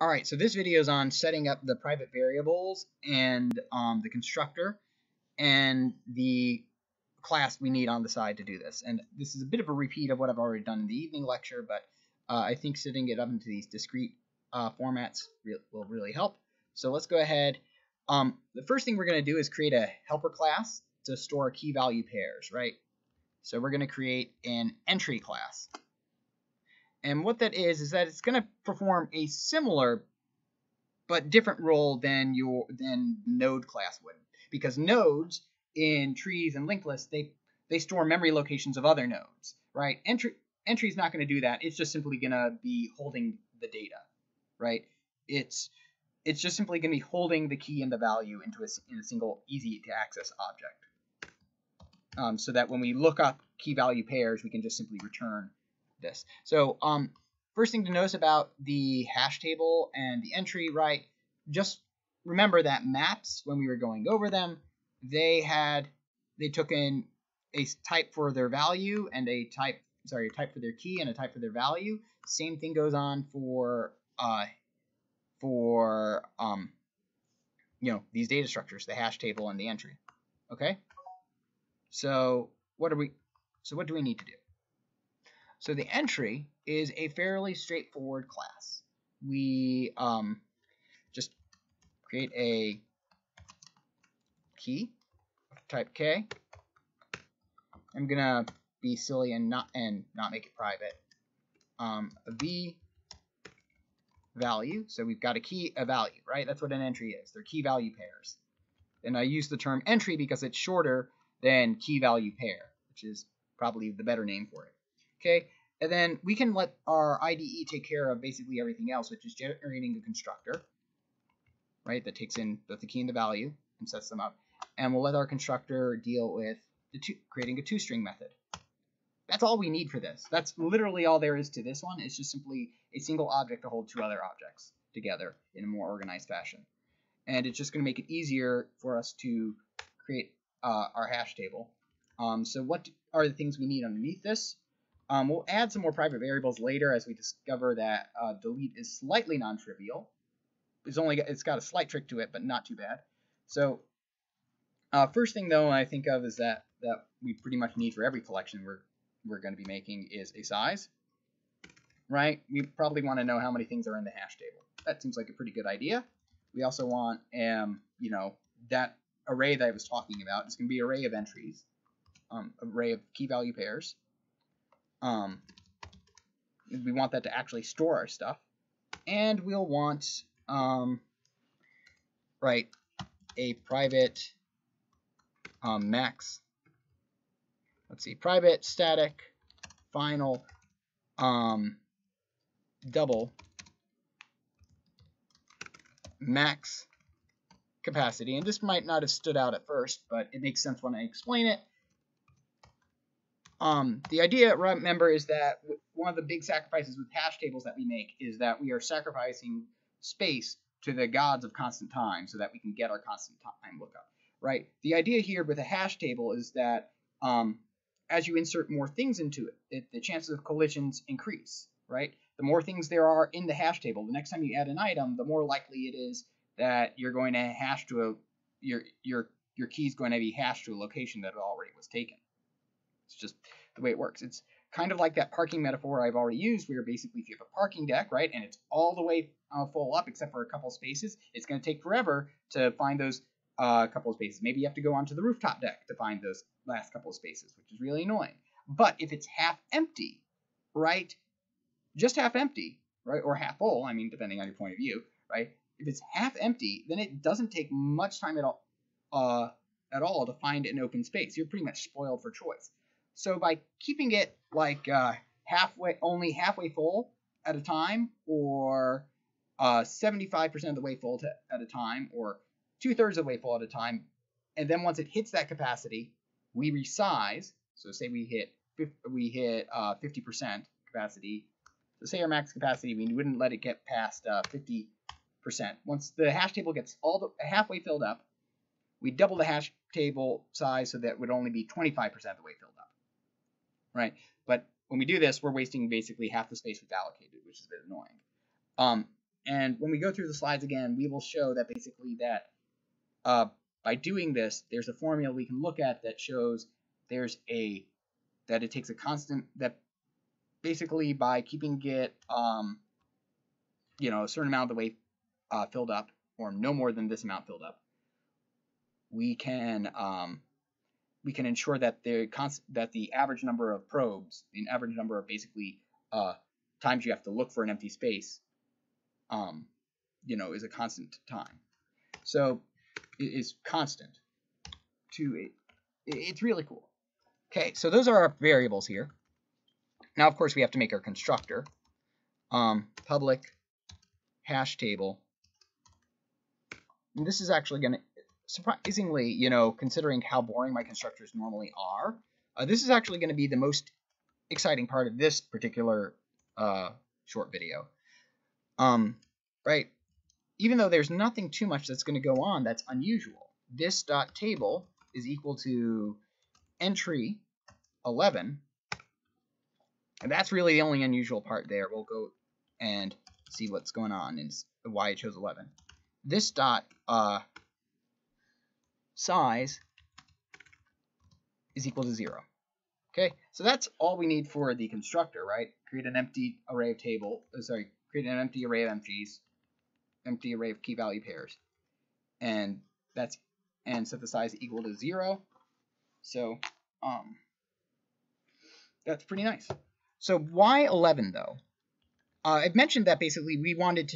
All right, so this video is on setting up the private variables and the constructor and the class we need on the side to do this. And this is a bit of a repeat of what I've already done in the evening lecture, but I think setting it up into these discrete formats will really help. So let's go ahead. The first thing we're going to do is create a helper class to store key value pairs, right? So we're going to create an entry class. And what that is that it's going to perform a similar but different role than node class would, because nodes in trees and linked lists they store memory locations of other nodes, right? Entry is not going to do that. It's just simply going to be holding the data, right? It's just simply going to be holding the key and the value in a single easy to access object, so that when we look up key value pairs, we can just simply return this. So first thing to notice about the hash table and the entry, right? Just remember that maps, when we were going over them, they took in a type for their value and a type for their key and a type for their value. Same thing goes on for these data structures, the hash table and the entry. Okay? So what do we need to do? So the entry is a fairly straightforward class. We just create a key of type K. I'm gonna be silly and not make it private. A v value. So we've got a key, a value, right? That's what an entry is. They're key value pairs. And I use the term entry because it's shorter than key value pair, which is probably the better name for it. Okay, and then we can let our IDE take care of basically everything else, which is generating a constructor, right, that takes in both the key and the value and sets them up. And we'll let our constructor deal with creating a toString method. That's all we need for this. That's literally all there is to this one. It's just simply a single object to hold two other objects together in a more organized fashion. And it's just going to make it easier for us to create our hash table. So what are the things we need underneath this? We'll add some more private variables later as we discover that delete is slightly non-trivial. It's got a slight trick to it, but not too bad. So first thing though I think of is that we pretty much need for every collection we're going to be making is a size, right? We probably want to know how many things are in the hash table. That seems like a pretty good idea. We also want that array that I was talking about. It's going to be an array of entries, array of key value pairs. We want that to actually store our stuff, and we'll want a private max. Let's see, private static final double max capacity. And this might not have stood out at first, but it makes sense when I explain it. The idea, remember, is that one of the big sacrifices with hash tables that we make is that we are sacrificing space to the gods of constant time so that we can get our constant time lookup, right? The idea here with a hash table is that as you insert more things into it, the chances of collisions increase, right? The more things there are in the hash table, the next time you add an item, the more likely it is that you're going to hash to your key is going to be hashed to a location that already was taken. It's just the way it works. It's kind of like that parking metaphor I've already used, where basically if you have a parking deck, right, and it's all the way full up except for a couple spaces, it's going to take forever to find those couple of spaces. Maybe you have to go onto the rooftop deck to find those last couple of spaces, which is really annoying. But if it's half empty, right, just half empty, right, or half full, I mean, depending on your point of view, right, if it's half empty, then it doesn't take much time at all to find an open space. You're pretty much spoiled for choice. So by keeping it like only halfway full at a time, or 75% of the way full at a time, or 2/3 of the way full at a time, and then once it hits that capacity, we resize. So say we hit 50% capacity. So say our max capacity, we wouldn't let it get past 50%. Once the hash table gets halfway filled up, we double the hash table size so that it would only be 25% of the way filled up, right? But when we do this, we're wasting basically half the space we've allocated, which is a bit annoying. And when we go through the slides again, we will show that basically that by doing this, there's a formula we can look at that shows that it takes a constant, that basically by keeping it a certain amount of the way filled up, or no more than this amount filled up, we can ensure that the average number of probes, the average number of basically times you have to look for an empty space, is a constant time. So it is constant to it. It's really cool. Okay, so those are our variables here. Now, of course, we have to make our constructor. Public hash table. And this is actually going to, surprisingly, considering how boring my constructors normally are, this is actually going to be the most exciting part of this particular short video. Right? Even though there's nothing too much that's going to go on that's unusual, this dot table is equal to entry 11, and that's really the only unusual part there. We'll go and see what's going on and why it chose 11. This dot size is equal to 0. Okay, so that's all we need for the constructor, right? Create an empty array of create an empty array of empty array of key value pairs, and set the size equal to 0. So that's pretty nice. So why 11 though? I've mentioned that basically we wanted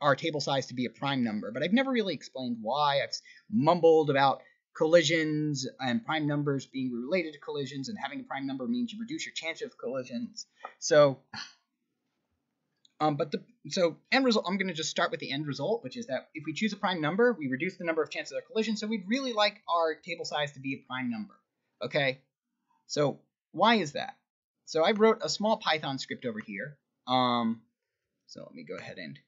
our table size to be a prime number, but I've never really explained why. I've mumbled about collisions and prime numbers being related to collisions, and having a prime number means you reduce your chance of collisions. So end result, I'm going to just start with the end result, which is that if we choose a prime number, we reduce the number of chances of collision. So we'd really like our table size to be a prime number. Okay, so why is that? So I wrote a small Python script over here. So let me go ahead and,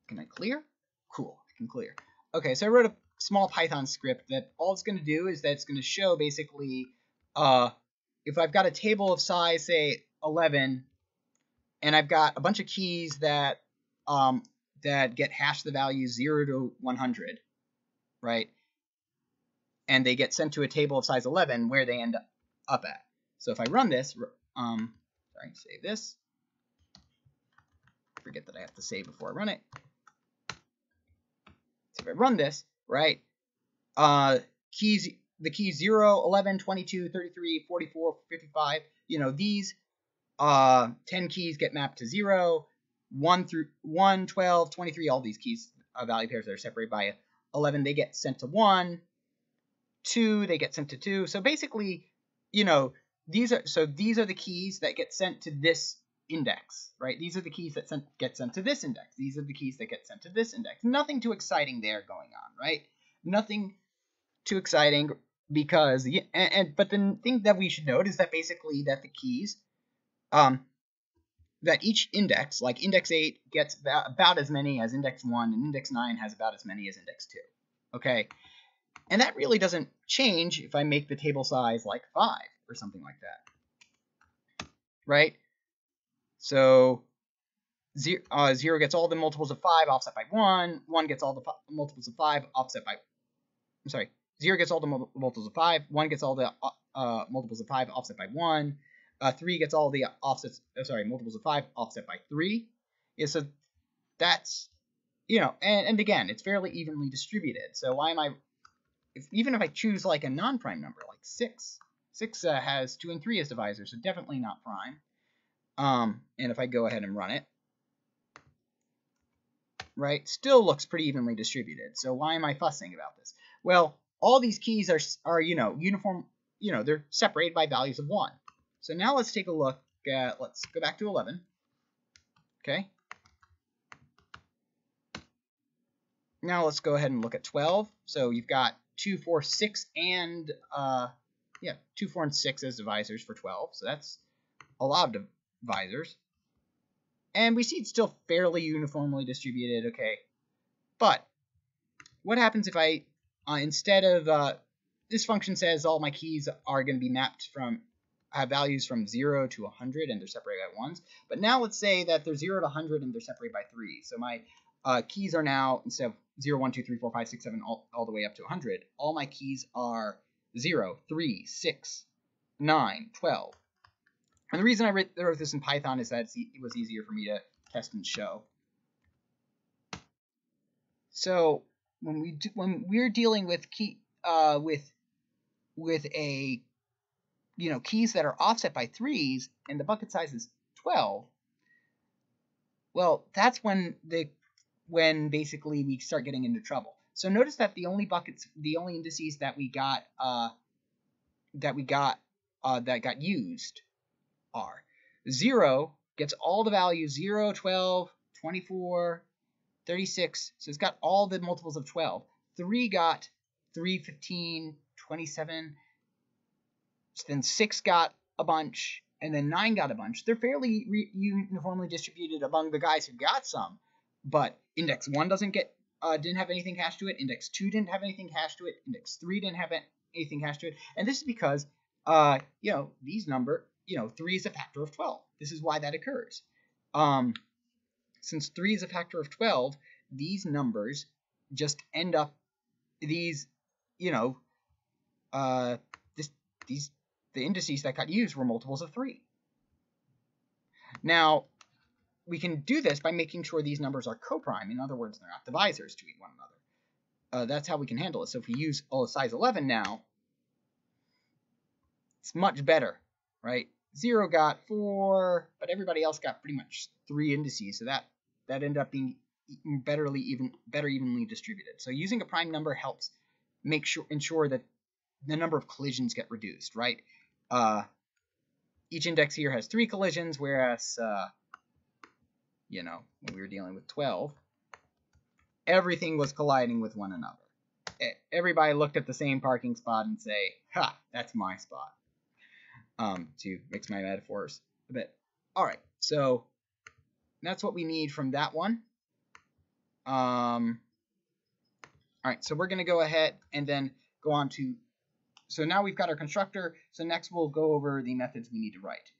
can I clear? Cool, I can clear. Okay, so I wrote a small Python script that all it's going to do is that it's going to show basically if I've got a table of size, say 11, and I've got a bunch of keys that get hashed the values 0 to 100, right? And they get sent to a table of size 11 where they end up at. So if I run this, save this. Forget that I have to save before I run it. So if I run this, right, the keys 0, 11, 22, 33, 44, 55, these 10 keys get mapped to 0, 1 through 1, 12, 23, all these keys, value pairs that are separated by 11, they get sent to 1, 2, they get sent to 2. So basically, these are the keys that get sent to this index, right? These are the keys that get sent to this index. These are the keys that get sent to this index. Nothing too exciting there going on, right? Nothing too exciting, because but the thing that we should note is that basically that the keys that each index, like index 8 gets about as many as index 1, and index 9 has about as many as index 2. Okay, and that really doesn't change if I make the table size like 5 or something like that, right? So 0 gets all the multiples of 5 offset by 1. 1 gets all the multiples of 5 offset by, 0 gets all the multiples of 5. 1 gets all the multiples of 5 offset by 1. 3 gets all the multiples of 5 offset by 3. Yeah, so that's, and again, it's fairly evenly distributed. So why am I, even if I choose like a non-prime number, like 6 has 2 and 3 as divisors, so definitely not prime. And if I go ahead and run it, right, still looks pretty evenly distributed. So why am I fussing about this? Well, all these keys are uniform, they're separated by values of 1. So now let's take a look at, let's go back to 11. Okay. Now let's go ahead and look at 12. So you've got 2, 4, 6, and 2, 4, and 6 as divisors for 12. So that's a lot of divisors. And we see it's still fairly uniformly distributed, okay. But what happens if I, instead of, this function says all my keys are going to be mapped from, have values from 0 to 100 and they're separated by 1s. But now let's say that they're 0 to 100 and they're separated by 3. So my keys are now, instead of 0, 1, 2, 3, 4, 5, 6, 7, all the way up to 100, all my keys are 0, 3, 6, 9, 12. And the reason I wrote this in Python is that it was easier for me to test and show. So when we're dealing with with a keys that are offset by 3s and the bucket size is 12, well, that's when basically we start getting into trouble. So notice that the only indices that got used are 0 gets all the values 0, 12, 24, 36. So it's got all the multiples of 12. 3 got 3, 15, 27. Then 6 got a bunch, and then 9 got a bunch. They're fairly uniformly distributed among the guys who got some, but index 1 didn't have anything hashed to it. Index 2 didn't have anything hashed to it. Index 3 didn't have anything hashed to it. And this is because, these 3 is a factor of 12. This is why that occurs. Since 3 is a factor of 12, these numbers just end up, the indices that got used were multiples of 3. Now, we can do this by making sure these numbers are coprime. In other words, they're not divisors to one another. That's how we can handle it. So if we use size 11 now, it's much better, right? 0 got 4, but everybody else got pretty much 3 indices, so that ended up being better evenly distributed. So using a prime number helps ensure that the number of collisions get reduced, right? Each index here has 3 collisions, whereas when we were dealing with 12, everything was colliding with one another. Everybody looked at the same parking spot and say, "Ha, that's my spot." To mix my metaphors a bit. All right, so that's what we need from that one. All right, so we're going to go ahead and then go on to, so now we've got our constructor, so next we'll go over the methods we need to write.